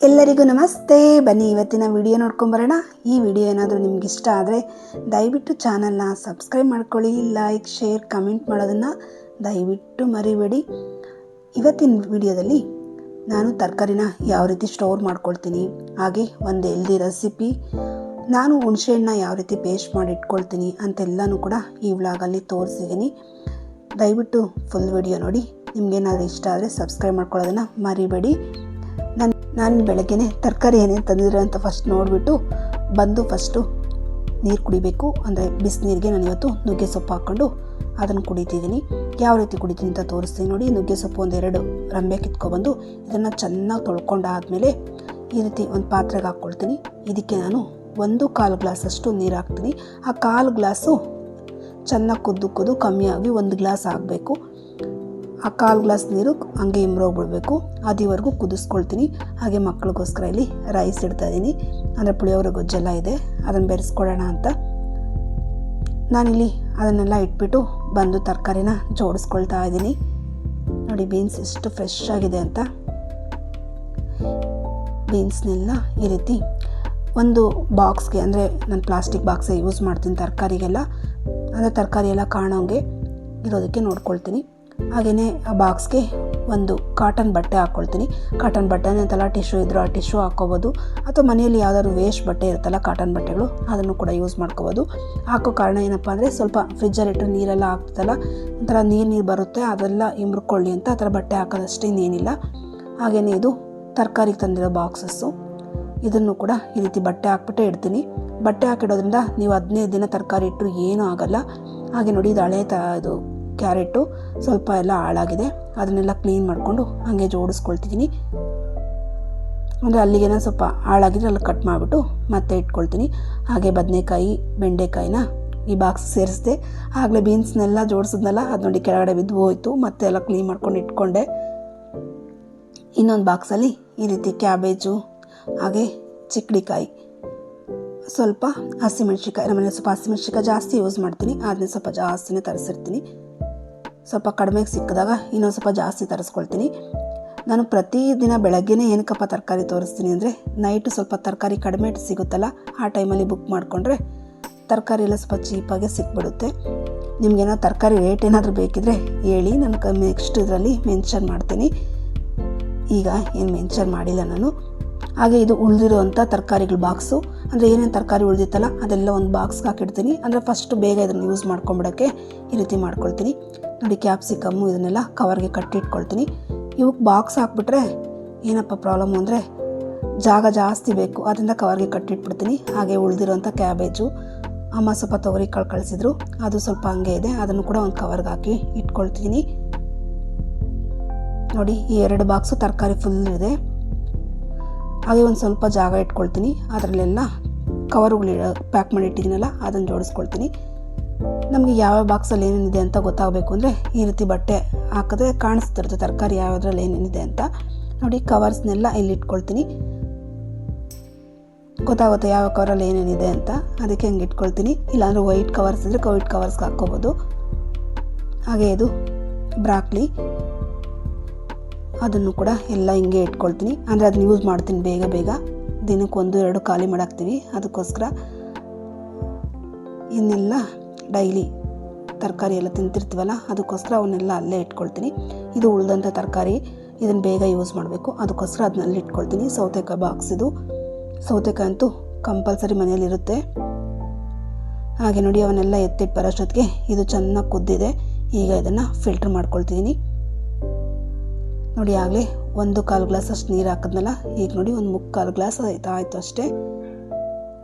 ಎಲ್ಲರಿಗೂ ನಮಸ್ತೆ. ಬನ್ನಿ ಇವತ್ತಿನ ವಿಡಿಯೋ ನೋಡ್ಕೊಂಬರೋಣ. ಈ ವಿಡಿಯೋ ಏನಾದರೂ ನಿಮ್ಗೆ ಇಷ್ಟ ಆದರೆ ದಯವಿಟ್ಟು ಚಾನಲ್ನ ಸಬ್ಸ್ಕ್ರೈಬ್ ಮಾಡ್ಕೊಳ್ಳಿ. ಲೈಕ್, ಶೇರ್, ಕಮೆಂಟ್ ಮಾಡೋದನ್ನು ದಯವಿಟ್ಟು ಮರಿಬೇಡಿ. ಇವತ್ತಿನ ವಿಡಿಯೋದಲ್ಲಿ ನಾನು ತರಕಾರಿನ ಯಾವ ರೀತಿ ಸ್ಟೋರ್ ಮಾಡ್ಕೊಳ್ತೀನಿ, ಹಾಗೆ ಒಂದು ಹೆಲ್ದಿ ರೆಸಿಪಿ, ನಾನು ಹುಣಸೆಹಣ್ಣು ಯಾವ ರೀತಿ ಪೇಸ್ಟ್ ಮಾಡಿ ಇಟ್ಕೊಳ್ತೀನಿ ಅಂತೆಲ್ಲನೂ ಕೂಡ ಈ ವ್ಲಾಗಲ್ಲಿ ತೋರಿಸಿದ್ದೀನಿ. ದಯವಿಟ್ಟು ಫುಲ್ ವಿಡಿಯೋ ನೋಡಿ. ನಿಮಗೇನಾದರೂ ಇಷ್ಟ ಆದರೆ ಸಬ್ಸ್ಕ್ರೈಬ್ ಮಾಡ್ಕೊಳ್ಳೋದನ್ನು ಮರಿಬೇಡಿ. ನಾನು ಬೆಳಗ್ಗೆನೇ ತರಕಾರಿ ಏನೇನು ತಂದಿದ್ರೆ ಅಂತ ಫಸ್ಟ್ ನೋಡಿಬಿಟ್ಟು ಬಂದು ಫಸ್ಟು ನೀರು ಕುಡಿಬೇಕು. ಅಂದರೆ ಬಿಸಿನೀರಿಗೆ ನಾನು ಇವತ್ತು ನುಗ್ಗೆ ಸೊಪ್ಪು ಹಾಕ್ಕೊಂಡು ಅದನ್ನು ಕುಡಿತಿದ್ದೀನಿ. ಯಾವ ರೀತಿ ಕುಡಿತೀನಿ ಅಂತ ತೋರಿಸ್ತೀನಿ ನೋಡಿ. ನುಗ್ಗೆ ಸೊಪ್ಪು ಒಂದೆರಡು ರಂಬೆ ಕಿತ್ಕೊಬಂದು ಇದನ್ನು ಚೆನ್ನಾಗಿ ತೊಳ್ಕೊಂಡಾದಮೇಲೆ ಈ ರೀತಿ ಒಂದು ಪಾತ್ರೆಗೆ ಹಾಕ್ಕೊಳ್ತೀನಿ. ಇದಕ್ಕೆ ನಾನು 1/4 ಗ್ಲಾಸಷ್ಟು ನೀರು ಹಾಕ್ತೀನಿ. ಆ 1/4 ಗ್ಲಾಸು ಚೆನ್ನಾಗಿ ಕುದ್ದು ಕಮ್ಮಿಯಾಗಿ 1 ಗ್ಲಾಸ್ ಆಗಬೇಕು. ಆ 1/4 ಗ್ಲಾಸ್ ನೀರು ಹಂಗೆ ಇಂಬ್ರೋಗ್ಬಿಡ್ಬೇಕು. ಅದಿವರೆಗೂ ಕುದಿಸ್ಕೊಳ್ತೀನಿ. ಹಾಗೆ ಮಕ್ಕಳಿಗೋಸ್ಕರ ಇಲ್ಲಿ ರೈಸ್ ಇಡ್ತಾಯಿದ್ದೀನಿ. ಅಂದರೆ ಪುಳಿಯೋಗರೆ ಗೊಜ್ಜೆಲ್ಲ ಇದೆ, ಅದನ್ನು ಬೆರೆಸ್ಕೊಳ್ಳೋಣ ಅಂತ ನಾನಿಲ್ಲಿ ಅದನ್ನೆಲ್ಲ ಇಟ್ಬಿಟ್ಟು ಬಂದು ತರಕಾರಿನ ಜೋಡಿಸ್ಕೊಳ್ತಾ ಇದ್ದೀನಿ. ನೋಡಿ ಬೀನ್ಸ್ ಎಷ್ಟು ಫ್ರೆಶ್ ಆಗಿದೆ ಅಂತ. ಬೀನ್ಸ್ನೆಲ್ಲ ಈ ರೀತಿ ಒಂದು ಬಾಕ್ಸ್ಗೆ, ಅಂದರೆ ನಾನು ಪ್ಲಾಸ್ಟಿಕ್ ಬಾಕ್ಸೇ ಯೂಸ್ ಮಾಡ್ತೀನಿ ತರಕಾರಿಗೆಲ್ಲ, ಅಂದರೆ ತರಕಾರಿ ಎಲ್ಲ ಕಾಣೋಂಗೆ ಇರೋದಕ್ಕೆ ನೋಡ್ಕೊಳ್ತೀನಿ. ಹಾಗೆಯೇ ಆ ಬಾಕ್ಸ್ಗೆ ಒಂದು ಕಾಟನ್ ಬಟ್ಟೆ ಹಾಕ್ಕೊಳ್ತೀನಿ. ಕಾಟನ್ ಬಟ್ಟೆನೇ ಅಂತಲ್ಲ, ಟಿಶ್ಯೂ ಇದ್ದರೂ ಆ ಟಿಶ್ಯೂ ಹಾಕ್ಕೋಬೋದು, ಅಥವಾ ಮನೆಯಲ್ಲಿ ಯಾವುದಾದ್ರು ವೇಸ್ಟ್ ಬಟ್ಟೆ ಇರುತ್ತಲ್ಲ ಕಾಟನ್ ಬಟ್ಟೆಗಳು, ಅದನ್ನು ಕೂಡ ಯೂಸ್ ಮಾಡ್ಕೋಬೋದು. ಹಾಕೋ ಕಾರಣ ಏನಪ್ಪ ಅಂದರೆ ಸ್ವಲ್ಪ ಫ್ರಿಜ್ಜಲ್ಲಿಟ್ಟು ನೀರೆಲ್ಲ ಹಾಕ್ತಲ್ಲ, ಒಂಥರ ನೀರು ಬರುತ್ತೆ, ಅದೆಲ್ಲ ಇಂಬ್ರಕೊಳ್ಳಿ ಅಂತ ಆ ಥರ ಬಟ್ಟೆ ಹಾಕೋದಷ್ಟೇ, ಇನ್ನೇನಿಲ್ಲ. ಹಾಗೆಯೇ ಇದು ತರಕಾರಿಗೆ ತಂದಿರೋ ಬಾಕ್ಸಸ್ಸು, ಇದನ್ನು ಕೂಡ ಈ ರೀತಿ ಬಟ್ಟೆ ಹಾಕ್ಬಿಟ್ಟೆ ಇಡ್ತೀನಿ. ಬಟ್ಟೆ ಹಾಕಿಡೋದ್ರಿಂದ ನೀವು 15 ದಿನ ತರಕಾರಿ ಇಟ್ಟರು ಏನೂ ಆಗೋಲ್ಲ. ಹಾಗೆ ನೋಡಿ ಇದು ಹಳೆ ಇದು ಕ್ಯಾರೆಟು ಸ್ವಲ್ಪ ಎಲ್ಲ ಹಾಳಾಗಿದೆ, ಅದನ್ನೆಲ್ಲ ಕ್ಲೀನ್ ಮಾಡಿಕೊಂಡು ಹಾಗೆ ಜೋಡಿಸ್ಕೊಳ್ತಿದ್ದೀನಿ. ಅಂದರೆ ಅಲ್ಲಿಗೇನೋ ಸ್ವಲ್ಪ ಹಾಳಾಗಿದ್ರೆ ಅಲ್ಲಿ ಕಟ್ ಮಾಡಿಬಿಟ್ಟು ಮತ್ತೆ ಇಟ್ಕೊಳ್ತೀನಿ. ಹಾಗೆ ಬದನೆಕಾಯಿ, ಬೆಂಡೆಕಾಯಿನ ಈ ಬಾಕ್ಸ್ ಸೇರಿಸಿದೆ. ಆಗಲೇ ಬೀನ್ಸ್ನೆಲ್ಲ ಜೋಡಿಸಿದ್ನಲ್ಲ, ಅದು ನೋಡಿ ಕೆಳಗಡೆ ಬಿದ್ದು ಹೋಯಿತು, ಮತ್ತೆ ಎಲ್ಲ ಕ್ಲೀನ್ ಮಾಡ್ಕೊಂಡು ಇಟ್ಕೊಂಡೆ. ಇನ್ನೊಂದು ಬಾಕ್ಸಲ್ಲಿ ಈ ರೀತಿ ಕ್ಯಾಬೇಜು, ಹಾಗೆ ಚಿಕ್ಕಡಿಕಾಯಿ, ಸ್ವಲ್ಪ ಹಸಿಮೆಣ್ಸಿಕಾಯಿ, ನಮ್ಮನೆ ಸ್ವಲ್ಪ ಹಸಿಮೆಣ್ಸಿಕಾಯಿ ಜಾಸ್ತಿ ಯೂಸ್ ಮಾಡ್ತೀನಿ, ಅದನ್ನೇ ಸ್ವಲ್ಪ ಜಾಸ್ತಿನೇ ತರಿಸಿರ್ತೀನಿ. ಸ್ವಲ್ಪ ಕಡಿಮೆಗೆ ಸಿಕ್ಕಿದಾಗ ಇನ್ನೊಂದು ಸ್ವಲ್ಪ ಜಾಸ್ತಿ ತರಿಸ್ಕೊಳ್ತೀನಿ. ನಾನು ಪ್ರತಿದಿನ ಬೆಳಗ್ಗೆನೇ ಏನಕ್ಕಪ್ಪ ತರಕಾರಿ ತೋರಿಸ್ತೀನಿ ಅಂದರೆ, ನೈಟು ಸ್ವಲ್ಪ ತರಕಾರಿ ಕಡಿಮೆ ಸಿಗುತ್ತಲ್ಲ, ಆ ಟೈಮಲ್ಲಿ ಬುಕ್ ಮಾಡಿಕೊಂಡ್ರೆ ತರಕಾರಿ ಎಲ್ಲ ಸ್ವಲ್ಪ ಚೀಪಾಗೆ ಸಿಕ್ಬಿಡುತ್ತೆ. ನಿಮಗೇನೋ ತರಕಾರಿ ರೇಟ್ ಏನಾದರೂ ಬೇಕಿದ್ರೆ ಹೇಳಿ, ನಾನು ನೆಕ್ಸ್ಟ್ ಇದರಲ್ಲಿ ಮೆನ್ಷನ್ ಮಾಡ್ತೀನಿ. ಈಗ ಏನು ಮೆನ್ಷನ್ ಮಾಡಿಲ್ಲ ನಾನು. ಹಾಗೆ ಇದು ಉಳಿದಿರುವಂಥ ತರಕಾರಿಗಳ ಬಾಕ್ಸು, ಅಂದರೆ ಏನೇನು ತರಕಾರಿ ಉಳಿದಿತ್ತಲ್ಲ ಅದೆಲ್ಲ ಒಂದು ಬಾಕ್ಸ್ಗೆ ಹಾಕಿಡ್ತೀನಿ. ಅಂದರೆ ಫಸ್ಟು ಬೇಗ ಇದನ್ನು ಯೂಸ್ ಮಾಡ್ಕೊಂಬಿಡೋಕ್ಕೆ ಈ ರೀತಿ ಮಾಡ್ಕೊಳ್ತೀನಿ. ನೋಡಿ ಕ್ಯಾಪ್ಸಿಕಮ್ಮು ಇದನ್ನೆಲ್ಲ ಕವರ್ಗೆ ಕಟ್ಟಿಟ್ಕೊಳ್ತೀನಿ. ಇವಕ್ಕೆ ಬಾಕ್ಸ್ ಹಾಕ್ಬಿಟ್ರೆ ಏನಪ್ಪ ಪ್ರಾಬ್ಲಮ್ಮು ಅಂದರೆ ಜಾಗ ಜಾಸ್ತಿ ಬೇಕು, ಅದರಿಂದ ಕವರ್ಗೆ ಕಟ್ಟಿಟ್ಬಿಡ್ತೀನಿ. ಹಾಗೆ ಉಳಿದಿರೋಂಥ ಕ್ಯಾಬೇಜು, ಅಮ್ಮ ಸ್ವಲ್ಪ ತೊಗರಿ ಕಾಳು ಕಳಿಸಿದ್ರು, ಅದು ಸ್ವಲ್ಪ ಹಂಗೆ ಇದೆ, ಅದನ್ನು ಕೂಡ ಒಂದು ಕವರ್ಗೆ ಹಾಕಿ ಇಟ್ಕೊಳ್ತೀನಿ. ನೋಡಿ ಈ 2 ಬಾಕ್ಸು ತರಕಾರಿ ಫುಲ್ ಇದೆ. ಹಾಗೆ ಒಂದು ಸ್ವಲ್ಪ ಜಾಗ ಇಟ್ಕೊಳ್ತೀನಿ, ಅದರಲ್ಲೆಲ್ಲ ಕವರುಗಳು ಪ್ಯಾಕ್ ಮಾಡಿ ಇಟ್ಟಿದ್ದೀನಲ್ಲ ಅದನ್ನು ಜೋಡಿಸ್ಕೊಳ್ತೀನಿ. ನಮಗೆ ಯಾವ ಬಾಕ್ಸಲ್ಲಿ ಏನೇನಿದೆ ಅಂತ ಗೊತ್ತಾಗಬೇಕು ಅಂದರೆ ಈ ರೀತಿ ಬಟ್ಟೆ ಹಾಕಿದ್ರೆ ಕಾಣಿಸ್ತಿರುತ್ತೆ ತರಕಾರಿ ಯಾವುದ್ರಲ್ಲಿ ಏನೇನಿದೆ ಅಂತ. ನೋಡಿ ಕವರ್ಸ್ನೆಲ್ಲ ಇಲ್ಲಿ ಇಟ್ಕೊಳ್ತೀನಿ, ಗೊತ್ತಾಗುತ್ತೆ ಯಾವ ಕವರಲ್ಲಿ ಏನೇನಿದೆ ಅಂತ, ಅದಕ್ಕೆ ಹಂಗೆ ಇಟ್ಕೊಳ್ತೀನಿ. ಇಲ್ಲಾಂದರೆ ವೈಟ್ ಕವರ್ಸ್ ಇದ್ದರೆ ವೈಟ್ ಕವರ್ಸ್ಗೆ ಹಾಕ್ಕೋಬೋದು. ಹಾಗೆ ಇದು ಬ್ರಾಕ್ಲಿ, ಅದನ್ನು ಕೂಡ ಎಲ್ಲ ಹಿಂಗೆ ಇಟ್ಕೊಳ್ತೀನಿ. ಅಂದರೆ ಅದನ್ನ ಯೂಸ್ ಮಾಡ್ತೀನಿ ಬೇಗ, ದಿನಕ್ಕೆ 1-2 ಖಾಲಿ ಮಾಡಾಕ್ತೀವಿ, ಅದಕ್ಕೋಸ್ಕರ. ಇನ್ನೆಲ್ಲ ಡೈಲಿ ತರಕಾರಿ ಎಲ್ಲ ತಿಂತಿರ್ತೀವಲ್ಲ, ಅದಕ್ಕೋಸ್ಕರ ಅವನ್ನೆಲ್ಲ ಅಲ್ಲೇ ಇಟ್ಕೊಳ್ತೀನಿ. ಇದು ಉಳಿದಂಥ ತರಕಾರಿ, ಇದನ್ನು ಬೇಗ ಯೂಸ್ ಮಾಡಬೇಕು, ಅದಕ್ಕೋಸ್ಕರ ಅದನ್ನಲ್ಲಿ ಇಟ್ಕೊಳ್ತೀನಿ. ಸೌತೆಕಾಯಿ ಬಾಕ್ಸ್ ಇದು, ಸೌತೆಕಾಯಿ ಅಂತೂ ಕಂಪಲ್ಸರಿ ಮನೆಯಲ್ಲಿರುತ್ತೆ. ಹಾಗೆ ನೋಡಿ ಅವನ್ನೆಲ್ಲ ಎತ್ತಿಟ್ಟು ಬರೋಷ್ಟೊತ್ತಿಗೆ ಇದು ಚೆನ್ನಾಗಿ ಕುದ್ದಿದೆ. ಈಗ ಇದನ್ನು ಫಿಲ್ಟ್ರ್ ಮಾಡ್ಕೊಳ್ತಿದ್ದೀನಿ. ನೋಡಿ ಆಗಲೇ 1/4 ಗ್ಲಾಸ್ ಅಷ್ಟು ನೀರು ಹಾಕಿದ್ನಲ್ಲ, ಈಗ ನೋಡಿ 1/4 ಗ್ಲಾಸ್ ಆಯಿತು ಅಷ್ಟೇ.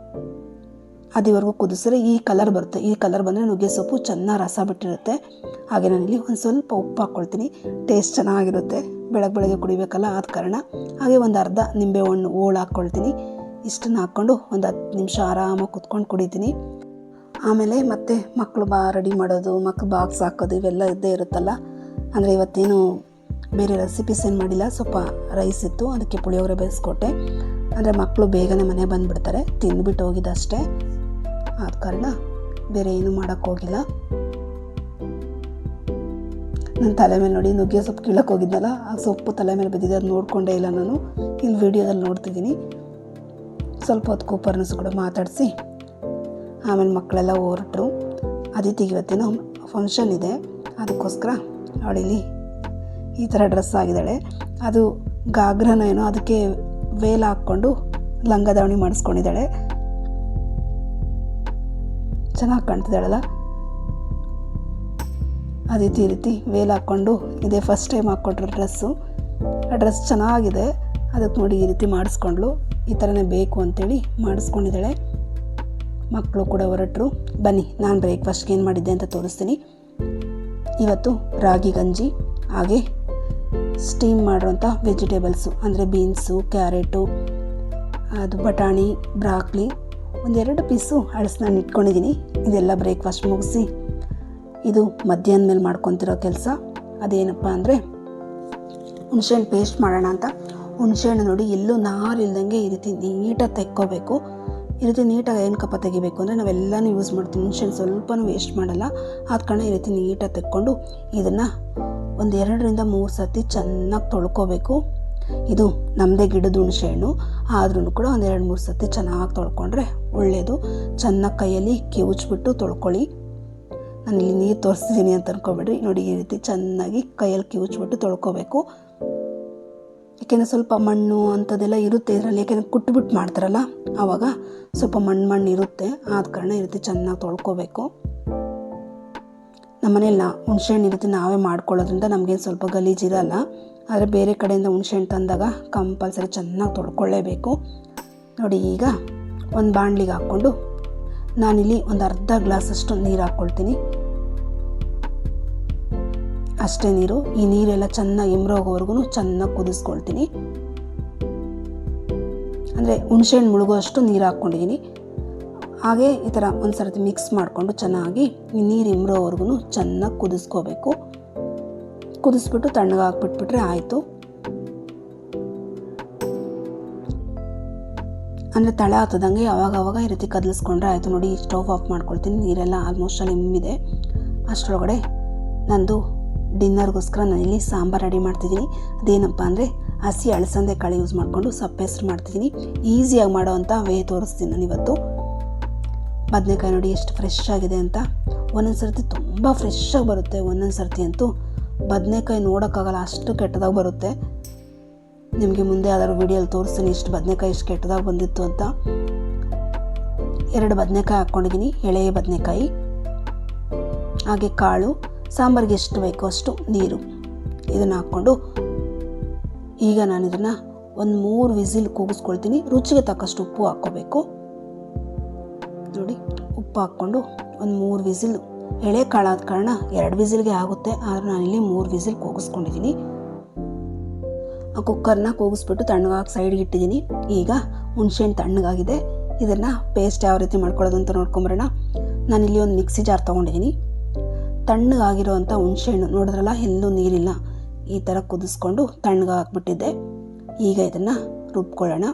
ಅದಿವರೆಗೂ ಕುದಿಸಿದ್ರೆ ಈ ಕಲರ್ ಬರುತ್ತೆ. ಈ ಕಲರ್ ಬಂದರೆ ನುಗ್ಗೆ ಸೊಪ್ಪು ಚೆನ್ನಾಗಿ ರಸ ಬಿಟ್ಟಿರುತ್ತೆ. ಹಾಗೆ ನಾನಿಲ್ಲಿ ಒಂದು ಸ್ವಲ್ಪ ಉಪ್ಪು ಹಾಕ್ಕೊಳ್ತೀನಿ, ಟೇಸ್ಟ್ ಚೆನ್ನಾಗಿರುತ್ತೆ. ಬೆಳಗ್ಗೆ ಕುಡಿಬೇಕಲ್ಲ, ಆದ ಕಾರಣ. ಹಾಗೆ ಒಂದು ಅರ್ಧ ನಿಂಬೆಹಣ್ಣು ಹೋಳು ಹಾಕ್ಕೊಳ್ತೀನಿ. ಇಷ್ಟನ್ನು ಹಾಕ್ಕೊಂಡು ಒಂದು 10 ನಿಮಿಷ ಆರಾಮಾಗಿ ಕುತ್ಕೊಂಡು ಕುಡಿತೀನಿ. ಆಮೇಲೆ ಮತ್ತೆ ಮಕ್ಕಳು ರೆಡಿ ಮಾಡೋದು, ಮಕ್ಕಳು ಬಾಕ್ಸ್ ಹಾಕೋದು ಇವೆಲ್ಲ ಇದ್ದೇ ಇರುತ್ತಲ್ಲ. ಅಂದರೆ ಇವತ್ತೇನು ಬೇರೆ ರೆಸಿಪೀಸ್ ಏನು ಮಾಡಿಲ್ಲ, ಸ್ವಲ್ಪ ರೈಸ್ ಇತ್ತು, ಅದಕ್ಕೆ ಪುಳಿಯೋಗರೆ ಬೇಯಿಸ್ಕೊಟ್ಟೆ. ಅಂದರೆ ಮಕ್ಕಳು ಬೇಗನೆ ಮನೆ ಬಂದುಬಿಡ್ತಾರೆ, ತಿಂದುಬಿಟ್ಟು ಹೋಗಿದ್ದಷ್ಟೇ, ಆದ ಕಾರಣ ಬೇರೆ ಏನೂ ಮಾಡೋಕ್ಕೋಗಿಲ್ಲ. ನನ್ನ ತಲೆ ಮೇಲೆ ನೋಡಿ ನುಗ್ಗೆ ಸೊಪ್ಪು ಕೀಳಕ್ಕೆ ಹೋಗಿದ್ನಲ್ಲ, ಆ ಸೊಪ್ಪು ತಲೆ ಮೇಲೆ ಬಿದ್ದಿದೆ, ಅದು ನೋಡಿಕೊಂಡೇ ಇಲ್ಲ ನಾನು. ಇಲ್ಲಿ ವಿಡಿಯೋದಲ್ಲಿ ನೋಡ್ತಿದ್ದೀನಿ. ಸ್ವಲ್ಪ ಹೊತ್ತು ಕೂಪರ್ನಸ್ ಕೂಡ ಮಾತಾಡಿಸಿ ಆಮೇಲೆ ಮಕ್ಕಳೆಲ್ಲ ಹೊರಟರು. ಅದಿತಿಗೆ ಇವತ್ತೇನೋ ಫಂಕ್ಷನ್ ಇದೆ, ಅದಕ್ಕೋಸ್ಕರ ಅವಳಿಲ್ಲಿ ಈ ಥರ ಡ್ರೆಸ್ ಆಗಿದ್ದಾಳೆ. ಅದು ಗಾಗ್ರನ ಏನೋ ಅದಕ್ಕೆ ವೇಲ್ ಹಾಕ್ಕೊಂಡು ಲಂಗ ದಾವಣಿ ಮಾಡಿಸ್ಕೊಂಡಿದ್ದಾಳೆ. ಚೆನ್ನಾಗಿ ಕಾಣ್ತಿದ್ದಾಳಲ್ಲ ಅದಿತಿ. ಈ ರೀತಿ ವೇಲ್ ಹಾಕ್ಕೊಂಡು ಇದೇ ಫಸ್ಟ್ ಟೈಮ್ ಹಾಕ್ಕೊಟ್ರು ಡ್ರೆಸ್ಸು. ಆ ಡ್ರೆಸ್ ಚೆನ್ನಾಗಿದೆ, ಅದಕ್ಕೆ ನೋಡಿ ಈ ರೀತಿ ಮಾಡಿಸ್ಕೊಂಡ್ಳು. ಈ ಥರನೇ ಬೇಕು ಅಂತೇಳಿ ಮಾಡಿಸ್ಕೊಂಡಿದ್ದಾಳೆ. ಮಕ್ಕಳು ಕೂಡ ಹೊರಟರು. ಬನ್ನಿ ನಾನು ಬ್ರೇಕ್ಫಾಸ್ಟ್ಗೆ ಏನು ಮಾಡಿದ್ದೆ ಅಂತ ತೋರಿಸ್ತೀನಿ. ಇವತ್ತು ರಾಗಿ ಗಂಜಿ, ಹಾಗೆ ಸ್ಟೀಮ್ ಮಾಡಿರೋಂಥ ವೆಜಿಟೇಬಲ್ಸು ಅಂದರೆ ಬೀನ್ಸು, ಕ್ಯಾರೆಟು, ಅದು ಬಟಾಣಿ, ಬ್ರಾಕ್ಲಿ, ಒಂದೆರಡು ಪೀಸು ಹಳಸನ್ನ ಇಟ್ಕೊಂಡಿದ್ದೀನಿ. ಇದೆಲ್ಲ ಬ್ರೇಕ್ಫಾಸ್ಟ್ ಮುಗಿಸಿ ಇದು ಮಧ್ಯಾಹ್ನ ಮೇಲೆ ಮಾಡ್ಕೊತಿರೋ ಕೆಲಸ. ಅದೇನಪ್ಪ ಅಂದರೆ ಹುಣಸೆಹಣ್ಣು ಪೇಸ್ಟ್ ಮಾಡೋಣ ಅಂತ. ಹುಣಸೆಹಣ್ಣು ನೋಡಿ ಎಲ್ಲೂ ನಾರು ಇಲ್ದಂಗೆ ಈ ರೀತಿ ನೀಟಾಗಿ ತೆಕ್ಕೋಬೇಕು. ಈ ರೀತಿ ನೀಟಾಗಿ ಏನು ಕಪ್ಪ ತೆಗಿಬೇಕು ಅಂದರೆ ನಾವೆಲ್ಲನೂ ಯೂಸ್ ಮಾಡ್ತೀವಿ. ಹುಣಸೆಹಣ್ಣು ಸ್ವಲ್ಪನೂ ವೇಸ್ಟ್ ಮಾಡಲ್ಲ. ಆದ ಕಾರಣ ಈ ರೀತಿ ನೀಟಾಗಿ ತೆಕ್ಕೊಂಡು ಇದನ್ನು ಒಂದು 2-3 ಸರ್ತಿ ಚೆನ್ನಾಗಿ ತೊಳ್ಕೊಬೇಕು. ಇದು ನಮ್ಮದೇ ಗಿಡದ ಹುಣಸೆಹಣ್ಣು ಆದ್ರೂ ಕೂಡ ಒಂದು 2-3 ಸರ್ತಿ ಚೆನ್ನಾಗಿ ತೊಳ್ಕೊಂಡ್ರೆ ಒಳ್ಳೆಯದು. ಚೆನ್ನಾಗಿ ಕೈಯಲ್ಲಿ ಕಿವುಚ್ಬಿಟ್ಟು ತೊಳ್ಕೊಳ್ಳಿ. ನಾನು ಇಲ್ಲಿ ನೀರು ತೋರಿಸ್ತಿದ್ದೀನಿ ಅಂತ ಅನ್ಕೊಬೇಡ್ರಿ. ನೋಡಿ ಈ ರೀತಿ ಚೆನ್ನಾಗಿ ಕೈಯಲ್ಲಿ ಕಿವುಚ್ಬಿಟ್ಟು ತೊಳ್ಕೊಬೇಕು. ಯಾಕೆಂದರೆ ಸ್ವಲ್ಪ ಮಣ್ಣು ಅಂಥದ್ದೆಲ್ಲ ಇರುತ್ತೆ ಇದರಲ್ಲಿ, ಯಾಕೆಂದರೆ ಕುಟ್ಬಿಟ್ಟು ಮಾಡ್ತಾರಲ್ಲ ಆವಾಗ ಸ್ವಲ್ಪ ಮಣ್ಣು ಇರುತ್ತೆ. ಆದ ಕಾರಣ ಈ ರೀತಿ ಚೆನ್ನಾಗಿ ತೊಳ್ಕೊಬೇಕು. ನಮ್ಮನೇಲಿ ಹುಣಸೆಹಣ್ಣು ಈ ರೀತಿ ನಾವೇ ಮಾಡ್ಕೊಳ್ಳೋದ್ರಿಂದ ನಮಗೇನು ಸ್ವಲ್ಪ ಗಲೀಜಿರಲ್ಲ. ಆದರೆ ಬೇರೆ ಕಡೆಯಿಂದ ಹುಣಸೆಹಣ್ಣು ತಂದಾಗ ಕಂಪಲ್ಸರಿ ಚೆನ್ನಾಗಿ ತೊಳ್ಕೊಳ್ಳೇಬೇಕು. ನೋಡಿ ಈಗ ಒಂದು ಬಾಣಲಿಗೆ ಹಾಕ್ಕೊಂಡು ನಾನಿಲ್ಲಿ ಒಂದು ಅರ್ಧ ಗ್ಲಾಸಷ್ಟು ನೀರು ಹಾಕ್ಕೊಳ್ತೀನಿ. ಅಷ್ಟೇ ನೀರು. ಈ ನೀರೆಲ್ಲ ಚೆನ್ನಾಗಿ ಇಂಬ್ರೋಗೋವರೆಗೂ ಚೆನ್ನಾಗಿ ಕುದಿಸ್ಕೊಳ್ತೀನಿ. ಅಂದರೆ ಹುಣಸೆಹಣ್ಣು ಮುಳುಗೋ ಅಷ್ಟು ನೀರು ಹಾಕ್ಕೊಂಡಿದ್ದೀನಿ. ಹಾಗೆ ಈ ಥರ ಒಂದು ಸರ್ತಿ ಮಿಕ್ಸ್ ಮಾಡಿಕೊಂಡು ಚೆನ್ನಾಗಿ ಈ ನೀರು ಇಂಬ್ರೋವರೆಗೂ ಚೆನ್ನಾಗಿ ಕುದಿಸ್ಕೋಬೇಕು. ಕುದಿಸ್ಬಿಟ್ಟು ತಣ್ಣಗೆ ಹಾಕ್ಬಿಟ್ಬಿಟ್ರೆ ಆಯಿತು. ಅಂದರೆ ತಳ ಹತ್ತದಂಗೆ ಅವಾಗವಾಗ ಈ ರೀತಿ ಕದಲಿಸ್ಕೊಂಡ್ರೆ ಆಯಿತು. ನೋಡಿ ಸ್ಟವ್ ಆಫ್ ಮಾಡ್ಕೊಳ್ತೀನಿ. ನೀರೆಲ್ಲ ಆಲ್ಮೋಸ್ಟ್ ಅಲ್ಲಿ ಇಂಬಿದೆ. ಅಷ್ಟರೊಳಗಡೆ ನಂದು ಡಿನ್ನರ್ಗೋಸ್ಕರ ನಾನಿಲ್ಲಿ ಸಾಂಬಾರು ರೆಡಿ ಮಾಡ್ತಿದ್ದೀನಿ. ಅದೇನಪ್ಪ ಅಂದರೆ ಹಸಿ ಅಳಸಂದೆ ಕಾಳು ಯೂಸ್ ಮಾಡಿಕೊಂಡು ಸೊಪ್ಪು ಹೆಸರು ಮಾಡ್ತಿದ್ದೀನಿ. ಈಸಿಯಾಗಿ ಮಾಡೋವಂಥ ವೇ ತೋರಿಸ್ತೀನಿ ನಾನು ಇವತ್ತು. ಬದನೆಕಾಯಿ ನೋಡಿ ಎಷ್ಟು ಫ್ರೆಶ್ ಆಗಿದೆ ಅಂತ. ಒಂದೊಂದು ಸರ್ತಿ ತುಂಬ ಫ್ರೆಶ್ಶಾಗಿ ಬರುತ್ತೆ, ಒಂದೊಂದು ಸರ್ತಿ ಅಂತೂ ಬದನೆಕಾಯಿ ನೋಡೋಕ್ಕಾಗಲ್ಲ, ಅಷ್ಟು ಕೆಟ್ಟದಾಗಿ ಬರುತ್ತೆ. ನಿಮಗೆ ಮುಂದೆ ಯಾವ್ದಾದ್ರು ವಿಡಿಯೋಲಿ ತೋರಿಸ್ತೀನಿ ಇಷ್ಟು ಬದನೆಕಾಯಿ ಇಷ್ಟು ಕೆಟ್ಟದಾಗಿ ಬಂದಿತ್ತು ಅಂತ. 2 ಬದನೆಕಾಯಿ ಹಾಕ್ಕೊಂಡಿದ್ದೀನಿ, ಎಳೆಯ ಬದನೆಕಾಯಿ. ಹಾಗೆ ಕಾಳು, ಸಾಂಬಾರಿಗೆ ಎಷ್ಟು ಬೇಕೋ ಅಷ್ಟು ನೀರು, ಇದನ್ನು ಹಾಕ್ಕೊಂಡು ಈಗ ನಾನು ಇದನ್ನು ಒಂದು 3 ವಿಸಿಲ್ ಕೂಗಿಸ್ಕೊಳ್ತೀನಿ. ರುಚಿಗೆ ತಕ್ಕಷ್ಟು ಉಪ್ಪು ಹಾಕ್ಕೋಬೇಕು. ನೋಡಿ ಉಪ್ಪು ಹಾಕ್ಕೊಂಡು ಒಂದು 3 ವಿಸಿಲ್, ಎಳೆ ಕಾಳಾದ ಕಾರಣ 2 ವಿಸಿಲ್ಗೆ ಆಗುತ್ತೆ. ಆದರೆ ನಾನಿಲ್ಲಿ 3 ವಿಸಿಲ್ ಕೂಗಿಸ್ಕೊಂಡಿದ್ದೀನಿ. ಆ ಕುಕ್ಕರ್ನ ಕೂಗಿಸ್ಬಿಟ್ಟು ತಣ್ಣಗಾಗಿ ಸೈಡ್ಗೆ ಇಟ್ಟಿದ್ದೀನಿ. ಈಗ ಹುಣಸೆಹಣ್ಣು ತಣ್ಣಗಾಗಿದೆ. ಇದನ್ನು ಪೇಸ್ಟ್ ಯಾವ ರೀತಿ ಮಾಡ್ಕೊಳ್ಳೋದು ಅಂತ ನೋಡ್ಕೊಂಬರೋಣ. ನಾನಿಲ್ಲಿ ಒಂದು ಮಿಕ್ಸಿ ಜಾರ್ ತೊಗೊಂಡಿದ್ದೀನಿ. ತಣ್ಣಗಾಗಿರೋವಂಥ ಹುಣಸೆಹಣ್ಣು ನೋಡಿದ್ರಲ್ಲ, ಎಲ್ಲೂ ನೀರಿಲ್ಲ, ಈ ಥರ ಕುದಿಸ್ಕೊಂಡು ತಣ್ಣಗೆ ಹಾಕ್ಬಿಟ್ಟಿದ್ದೆ. ಈಗ ಇದನ್ನು ರುಬ್ಕೊಳ್ಳೋಣ.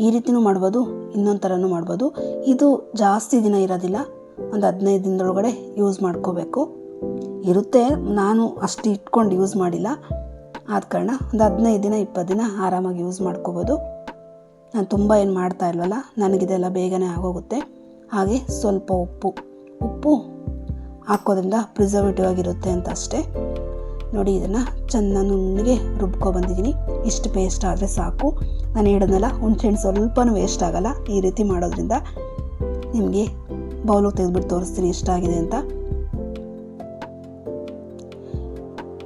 ಈ ರೀತಿನೂ ಮಾಡ್ಬೋದು, ಇನ್ನೊಂದು ಥರನೂ ಮಾಡ್ಬೋದು. ಇದು ಜಾಸ್ತಿ ದಿನ ಇರೋದಿಲ್ಲ, ಒಂದು 15 ದಿನದೊಳಗಡೆ ಯೂಸ್ ಮಾಡ್ಕೋಬೇಕು ಇರುತ್ತೆ. ನಾನು ಅಷ್ಟು ಇಟ್ಕೊಂಡು ಯೂಸ್ ಮಾಡಿಲ್ಲ, ಆದ ಕಾರಣ ಒಂದು 15 ದಿನ 20 ದಿನ ಆರಾಮಾಗಿ ಯೂಸ್ ಮಾಡ್ಕೋಬೋದು. ನಾನು ತುಂಬ ಏನು ಮಾಡ್ತಾ ಇಲ್ವಲ್ಲ, ನನಗಿದೆಲ್ಲ ಬೇಗನೆ ಆಗೋಗುತ್ತೆ. ಹಾಗೆ ಸ್ವಲ್ಪ ಉಪ್ಪು ಹಾಕೋದ್ರಿಂದ ಪ್ರಿಸರ್ವೇಟಿವ್ ಆಗಿರುತ್ತೆ ಅಂತ ಅಷ್ಟೇ. ನೋಡಿ ಇದನ್ನು ಚೆನ್ನಾಗಿ ನುಣ್ಣಗೆ ರುಬ್ಕೊಬಂದಿದ್ದೀನಿ. ಇಷ್ಟು ಪೇಸ್ಟ್ ಆದರೆ ಸಾಕು. ನಾನು ಹೇಳಿದ್ನಲ್ಲ, ಹುಣಸೆಹಣ್ಣು ಸ್ವಲ್ಪನೂ ವೇಸ್ಟ್ ಆಗೋಲ್ಲ ಈ ರೀತಿ ಮಾಡೋದ್ರಿಂದ. ನಿಮಗೆ ಬೌಲಿಗೆ ತೆಗೆದುಬಿಟ್ಟು ತೋರಿಸ್ತೀನಿ ಎಷ್ಟಾಗಿದೆ ಅಂತ.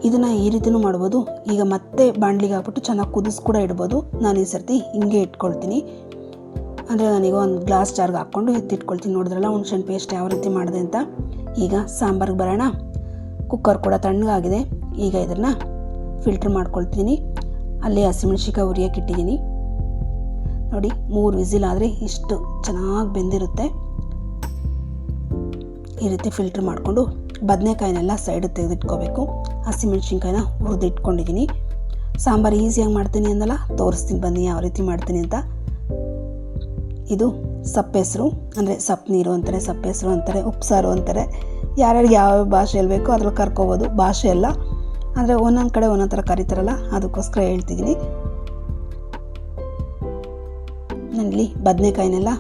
ಇದನ್ನು ಈ ರೀತಿನೂ ಮಾಡ್ಬೋದು. ಈಗ ಮತ್ತೆ ಬಾಣಲಿಗೆ ಹಾಕ್ಬಿಟ್ಟು ಚೆನ್ನಾಗಿ ಕುದಿಸ್ ಕೂಡ ಇಡ್ಬೋದು. ನಾನು ಈ ಸರ್ತಿ ಹಿಂಗೆ ಇಟ್ಕೊಳ್ತೀನಿ. ಅಂದರೆ ನಾನೀಗ ಒಂದು ಗ್ಲಾಸ್ ಜಾರ್ಗೆ ಹಾಕ್ಕೊಂಡು ಎತ್ತಿಟ್ಕೊಳ್ತೀನಿ. ನೋಡಿದ್ರಲ್ಲ ಹುಣಸೆಹಣ್ಣು ಪೇಸ್ಟ್ ಯಾವ ರೀತಿ ಮಾಡಿದೆ ಅಂತ. ಈಗ ಸಾಂಬಾರಿಗೆ ಬರೋಣ. ಕುಕ್ಕರ್ ಕೂಡ ತಣ್ಣಗಾಗಿದೆ. ಈಗ ಇದನ್ನು ಫಿಲ್ಟ್ರ್ ಮಾಡ್ಕೊಳ್ತೀನಿ. ಅಲ್ಲಿ ಹಸಿಮೆಣ್ಸಿಕಾಯಿ ಉರಿಯೋಕೆ ಇಟ್ಟಿದ್ದೀನಿ. ನೋಡಿ 3 ವಿಸಿಲ್ ಆದರೆ ಇಷ್ಟು ಚೆನ್ನಾಗಿ ಬೆಂದಿರುತ್ತೆ. ಈ ರೀತಿ ಫಿಲ್ಟ್ರ್ ಮಾಡಿಕೊಂಡು ಬದನೆಕಾಯಿನೆಲ್ಲ ಸೈಡಿಗೆ ತೆಗೆದಿಟ್ಕೋಬೇಕು. ಹಸಿಮೆಣ್ಸಿನ್ಕಾಯಿನ ಹುರಿದಿಟ್ಕೊಂಡಿದ್ದೀನಿ. ಸಾಂಬಾರು ಈಸಿಯಾಗಿ ಮಾಡ್ತೀನಿ ಅಂದಲ್ಲ, ತೋರಿಸ್ತೀನಿ ಬನ್ನಿ ಯಾವ ರೀತಿ ಮಾಡ್ತೀನಿ ಅಂತ. ಇದು ಸಪ್ಪೆಸರು, ಅಂದರೆ ಸಪ್ಪು ನೀರು ಅಂತಾರೆ, ಸಪ್ಪೆಸರು ಅಂತಾರೆ, ಉಪ್ಸಾರು ಅಂತಾರೆ. ಯಾರ್ಯಾರಿಗೆ ಯಾವ ಭಾಷೆಯಲ್ಲಿ ಬೇಕೋ ಅದ್ರಲ್ಲಿ ಕರ್ಕೋಬೋದು. ಭಾಷೆ ಎಲ್ಲ ಅಂದರೆ ಒಂದೊಂದು ಕಡೆ ಒಂದೊಂದು ಥರ ಕರೀತಾರಲ್ಲ, ಅದಕ್ಕೋಸ್ಕರ ಹೇಳ್ತಿದ್ದೀನಿ. ನಾನಿಲ್ಲಿ ಬದನೆಕಾಯಿನೆಲ್ಲ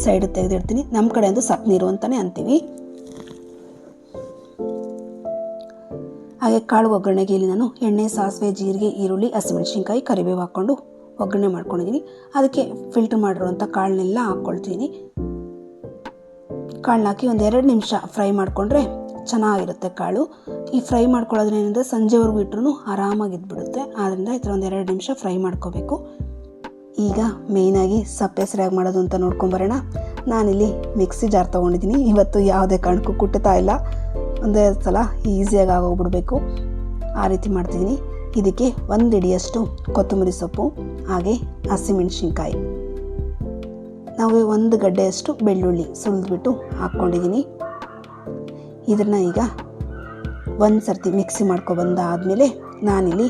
ಸೈಡಿಗೆ ತೆಗೆದಿಡ್ತೀನಿ. ನಮ್ಮ ಕಡೆ ಒಂದು ಸಪ್ ನೀರು ಅಂತಲೇ ಅಂತೀವಿ. ಹಾಗೆ ಕಾಳು ಒಗ್ಗರಣೆಗೆ ಇಲ್ಲಿ ನಾನು ಎಣ್ಣೆ, ಸಾಸಿವೆ, ಜೀರಿಗೆ, ಈರುಳ್ಳಿ, ಹಸಿಮೆಣಸಿನ್ಕಾಯಿ, ಕರಿಬೇವು ಹಾಕ್ಕೊಂಡು ಒಗ್ಗರಣೆ ಮಾಡ್ಕೊಂಡಿದ್ದೀನಿ. ಅದಕ್ಕೆ ಫಿಲ್ಟರ್ ಮಾಡಿರುವಂಥ ಕಾಳನ್ನೆಲ್ಲ ಹಾಕ್ಕೊಳ್ತೀನಿ. ಕಾಳನ್ನ ಹಾಕಿ ಒಂದು 2 ನಿಮಿಷ ಫ್ರೈ ಮಾಡಿಕೊಂಡ್ರೆ ಚೆನ್ನಾಗಿರುತ್ತೆ ಕಾಳು. ಈ ಫ್ರೈ ಮಾಡ್ಕೊಳ್ಳೋದ್ರೇನೆಂದರೆ ಸಂಜೆವರೆಗೂ ಇಟ್ಟರು ಆರಾಮಾಗಿ ಇದ್ಬಿಡುತ್ತೆ. ಆದ್ದರಿಂದ ಈ ಥರ ಒಂದು 2 ನಿಮಿಷ ಫ್ರೈ ಮಾಡ್ಕೋಬೇಕು. ಈಗ ಮೇಯ್ನಾಗಿ ಸಪ್ಪೆ ಸರಿಯಾಗಿ ಮಾಡೋದು ಅಂತ ನೋಡ್ಕೊಂಬರೋಣ. ನಾನಿಲ್ಲಿ ಮಿಕ್ಸಿ ಜಾರ್ ತೊಗೊಂಡಿದ್ದೀನಿ. ಇವತ್ತು ಯಾವುದೇ ಕಾರಣಕ್ಕೂ ಕುಟ್ಟುತ್ತಾ ಇಲ್ಲ, ಒಂದೇ ಸಲ ಈಸಿಯಾಗಿ ಆಗೋಗ್ಬಿಡ್ಬೇಕು, ಆ ರೀತಿ ಮಾಡ್ತಿದ್ದೀನಿ. ಇದಕ್ಕೆ 1 ಹಿಡಿಯಷ್ಟು ಕೊತ್ತಂಬರಿ ಸೊಪ್ಪು, ಹಾಗೆ ಹಸಿಮೆಣಸಿನ್ಕಾಯಿ, ನಾವು 1 ಗಡ್ಡೆಯಷ್ಟು ಬೆಳ್ಳುಳ್ಳಿ ಸುಲಿದ್ಬಿಟ್ಟು ಹಾಕ್ಕೊಂಡಿದ್ದೀನಿ. ಇದನ್ನು ಈಗ ಒಂದು ಸರ್ತಿ ಮಿಕ್ಸಿ ಮಾಡ್ಕೊಬಂದಾದಮೇಲೆ ನಾನಿಲ್ಲಿ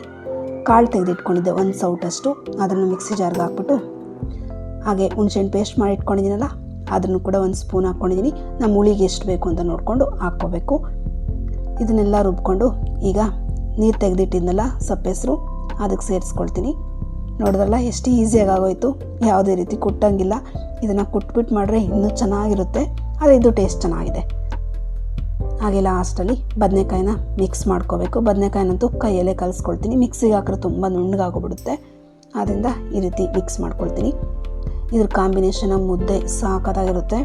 ಕಾಳು ತೆಗೆದಿಟ್ಕೊಂಡಿದ್ದೆ 1 ಸೌಟಷ್ಟು, ಅದನ್ನು ಮಿಕ್ಸಿ ಜಾರ್ಗೆ ಹಾಕ್ಬಿಟ್ಟು, ಹಾಗೆ ಹುಣಸೆಹಣ್ಣು ಪೇಸ್ಟ್ ಮಾಡಿ ಇಟ್ಕೊಂಡಿದ್ದೀನಲ್ಲ ಅದನ್ನು ಕೂಡ 1 ಸ್ಪೂನ್ ಹಾಕ್ಕೊಂಡಿದ್ದೀನಿ. ನಮ್ಮ ಹುಳಿಗೆ ಎಷ್ಟು ಬೇಕು ಅಂತ ನೋಡಿಕೊಂಡು ಹಾಕ್ಕೋಬೇಕು. ಇದನ್ನೆಲ್ಲ ರುಬ್ಕೊಂಡು ಈಗ ನೀರು ತೆಗೆದಿಟ್ಟಿದ್ನಲ್ಲ ಸಪ್ಪೆಸರು, ಅದಕ್ಕೆ ಸೇರಿಸ್ಕೊಳ್ತೀನಿ. ನೋಡಿದ್ರಲ್ಲ ಎಷ್ಟು ಈಸಿಯಾಗಿ ಆಗೋಯ್ತು, ಯಾವುದೇ ರೀತಿ ಕುಟ್ಟಂಗಿಲ್ಲ. ಇದನ್ನು ಕುಟ್ಬಿಟ್ಟು ಮಾಡಿದ್ರೆ ಇನ್ನೂ ಚೆನ್ನಾಗಿರುತ್ತೆ, ಆದರೆ ಇದು ಟೇಸ್ಟ್ ಚೆನ್ನಾಗಿದೆ. ಹಾಗೆ ಲಾಸ್ಟಲ್ಲಿ ಬದನೆಕಾಯಿನ ಮಿಕ್ಸ್ ಮಾಡ್ಕೋಬೇಕು. ಬದನೆಕಾಯಿನಂತೂ ಕೈಯಲ್ಲೇ ಕಲಿಸ್ಕೊಳ್ತೀನಿ, ಮಿಕ್ಸಿಗೆ ಹಾಕಿದ್ರೆ ತುಂಬ ನುಣ್ಣಗಾಗೋಗ್ಬಿಡುತ್ತೆ. ಆದ್ದರಿಂದ ಈ ರೀತಿ ಮಿಕ್ಸ್ ಮಾಡ್ಕೊಳ್ತೀನಿ. ಇದ್ರ ಕಾಂಬಿನೇಷನ್ ಮುದ್ದೆ ಸಾಕಾಗಿರುತ್ತೆ.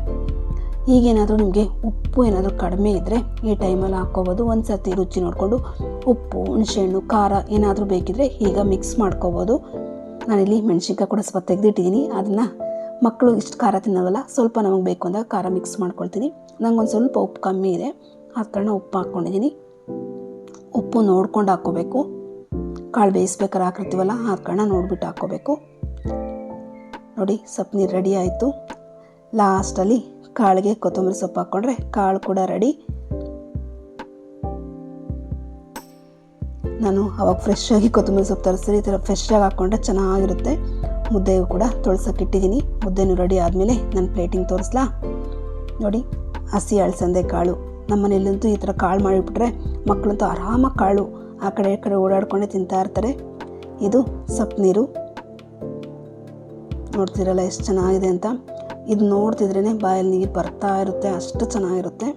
ಈಗೇನಾದರೂ ನಿಮಗೆ ಉಪ್ಪು ಏನಾದರೂ ಕಡಿಮೆ ಇದ್ದರೆ ಈ ಟೈಮಲ್ಲಿ ಹಾಕ್ಕೋಬೋದು. ಒಂದು ಸರ್ತಿ ರುಚಿ ನೋಡಿಕೊಂಡು ಉಪ್ಪು, ಹುಣಸೆಹಣ್ಣು, ಖಾರ ಏನಾದರೂ ಬೇಕಿದ್ದರೆ ಈಗ ಮಿಕ್ಸ್ ಮಾಡ್ಕೋಬೋದು. ನಾನಿಲ್ಲಿ ಮೆಣಸಿನ್ಕಾಯಿ ಕೂಡ ಸ್ವಲ್ಪ ತೆಗೆದಿಟ್ಟಿದ್ದೀನಿ. ಅದನ್ನು ಮಕ್ಕಳು ಇಷ್ಟು ಖಾರ ತಿನ್ನೋದಲ್ಲ, ಸ್ವಲ್ಪ ನಮಗೆ ಬೇಕು ಅಂದಾಗ ಖಾರ ಮಿಕ್ಸ್ ಮಾಡ್ಕೊಳ್ತೀನಿ. ನಂಗೊಂದು ಸ್ವಲ್ಪ ಉಪ್ಪು ಕಮ್ಮಿ ಇದೆ, ಆ ಕಾರಣ ಉಪ್ಪು ಹಾಕ್ಕೊಂಡಿದ್ದೀನಿ. ಉಪ್ಪು ನೋಡ್ಕೊಂಡು ಹಾಕ್ಕೋಬೇಕು. ಕಾಳು ಬೇಯಿಸ್ಬೇಕಾದ್ರೆ ಹಾಕಿರ್ತೀವಲ್ಲ, ಆ ಕಾರಣ ನೋಡಿಬಿಟ್ಟು ಹಾಕ್ಕೋಬೇಕು. ನೋಡಿ, ಸೊಪ್ಪು ನೀರು ರೆಡಿ ಆಯಿತು. ಲಾಸ್ಟಲ್ಲಿ ಕಾಳಿಗೆ ಕೊತ್ತಂಬರಿ ಸೊಪ್ಪು ಹಾಕ್ಕೊಂಡ್ರೆ ಕಾಳು ಕೂಡ ರೆಡಿ. ನಾನು ಅವಾಗ ಫ್ರೆಶ್ ಆಗಿ ಕೊತ್ತಂಬರಿ ಸೊಪ್ಪು ತರಿಸ್ತೀನಿ. ಈ ಥರ ಫ್ರೆಶ್ಶಾಗಿ ಹಾಕ್ಕೊಂಡ್ರೆ ಚೆನ್ನಾಗಿರುತ್ತೆ. ಮುದ್ದೆಗೂ ಕೂಡ ತೊಳ್ಸೋಕ್ಕಿಟ್ಟಿದ್ದೀನಿ. ಮುದ್ದೆನೂ ರೆಡಿ ಆದಮೇಲೆ ನಾನು ಪ್ಲೇಟಿಂಗ್ ತೋರಿಸ್ಲಾ. ನೋಡಿ, ಹಸಿ ಅಳಸಂದೆ ಕಾಳು. ನಮ್ಮ ಮನೆಯಲ್ಲಂತೂ ಈ ಥರ ಕಾಳು ಮಾಡಿಬಿಟ್ರೆ ಮಕ್ಕಳಂತೂ ಆರಾಮಾಗಿ ಕಾಳು ಆ ಕಡೆ ಈ ಕಡೆ ಓಡಾಡ್ಕೊಂಡೇ ತಿಂತಾ ಇರ್ತಾರೆ. ಇದು ಸೊಪ್ಪು ನೀರು, ನೋಡ್ತಿರಲ್ಲ ಎಷ್ಟು ಚೆನ್ನಾಗಿದೆ ಅಂತ. ಇದು ನೋಡ್ತಿದ್ರೇ ಬಾಯಲ್ಲಿ ನೀರು ಬರ್ತಾ ಇರುತ್ತೆ, ಅಷ್ಟು ಚೆನ್ನಾಗಿರುತ್ತೆ.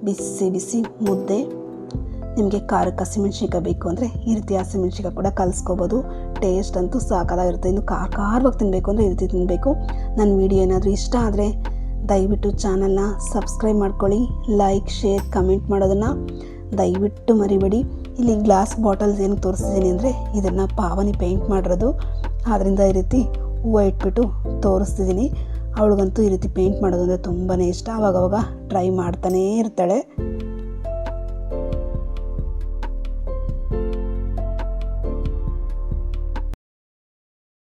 ಬಿಸಿ ಬಿಸಿ ಮುದ್ದೆ. ನಿಮಗೆ ಖಾರಕ್ಕೆ ಹಸಿಮೆಣ್ಸಿನ್ಕಾಯಿ ಬೇಕು ಅಂದರೆ ಈ ರೀತಿ ಹಸಿಮೆಣ್ಸಿನ್ಕಾಯಿ ಕೂಡ ಕಲಿಸ್ಕೋಬೋದು. ಟೇಸ್ಟ್ ಅಂತೂ ಸಾಕಾಗಿರುತ್ತೆ. ಇನ್ನು ಖಾರವಾಗಿ ತಿನ್ನಬೇಕು ಅಂದರೆ ಈ ರೀತಿ ತಿನ್ನಬೇಕು. ನನ್ನ ವಿಡಿಯೋ ಏನಾದರೂ ಇಷ್ಟ ಆದರೆ ದಯವಿಟ್ಟು ಚಾನಲ್ನ ಸಬ್ಸ್ಕ್ರೈಬ್ ಮಾಡ್ಕೊಳ್ಳಿ. ಲೈಕ್, ಶೇರ್, ಕಮೆಂಟ್ ಮಾಡೋದನ್ನು ದಯವಿಟ್ಟು ಮರಿಬೇಡಿ. ಇಲ್ಲಿ ಗ್ಲಾಸ್ ಬಾಟಲ್ಸ್ ಏನು ತೋರಿಸ್ತಿದ್ದೀನಿ ಅಂದರೆ ಇದನ್ನು ಪಾವನಿ ಪೇಂಟ್ ಮಾಡಿರೋದು. ಆದ್ದರಿಂದ ಈ ರೀತಿ ಹೂವು ಇಟ್ಬಿಟ್ಟು ತೋರಿಸ್ತಿದ್ದೀನಿ. ಅವಳಿಗಂತೂ ಈ ರೀತಿ ಪೇಂಟ್ ಮಾಡೋದು ಅಂದರೆ ತುಂಬಾ ಇಷ್ಟ. ಆವಾಗವಾಗ ಟ್ರೈ ಮಾಡ್ತಾನೇ ಇರ್ತಾಳೆ.